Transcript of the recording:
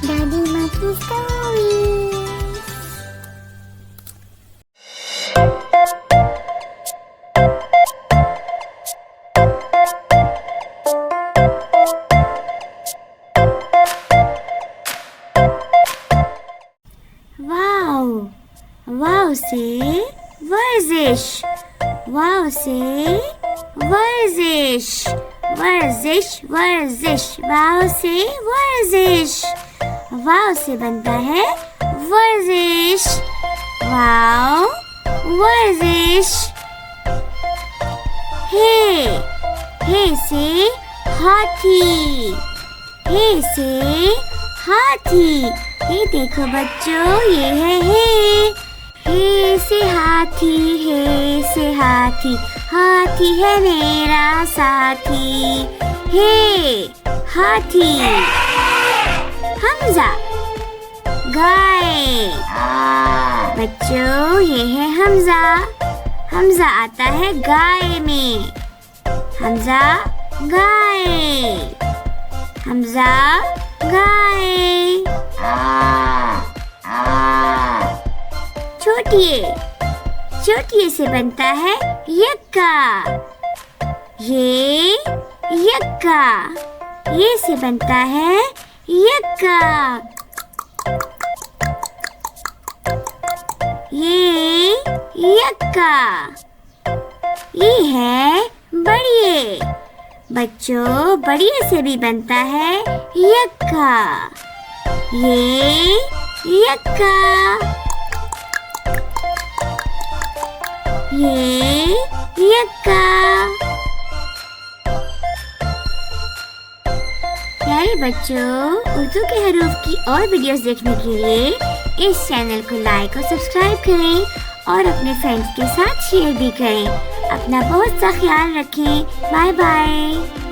दादी माँ की स्टोरी। वाव वाव से वर्जिश, वाव से वर्जिश, वर्जिश वर्जिश, वाव से वर्जिश, वाव से बनता है वर्जिश, वाव वर्जिश। हे से हाथी, हे से हाथी, ये देखो बच्चों ये है हे से हाथी, हे से हाथी, हाथी है मेरा साथी, हे हाथी। हमजा गाय, बच्चों ये है हमजा, हमजा आता है गाय में, हमजा गाय, हमजा गाय। छोटिए, छोटिए से बनता है यक्का, ये यक्का, ये से बनता है यक्का, ये यक्का। ये है बढ़िए, बच्चों बढ़िए से भी बनता है यक्का, ये यक्का, ये यक्का। प्यारे बच्चों, उर्दू के हरूफ की और वीडियोस देखने के लिए इस चैनल को लाइक और सब्सक्राइब करें और अपने फ्रेंड्स के साथ शेयर भी करें। अपना बहुत सा ख्याल रखें। Bye bye.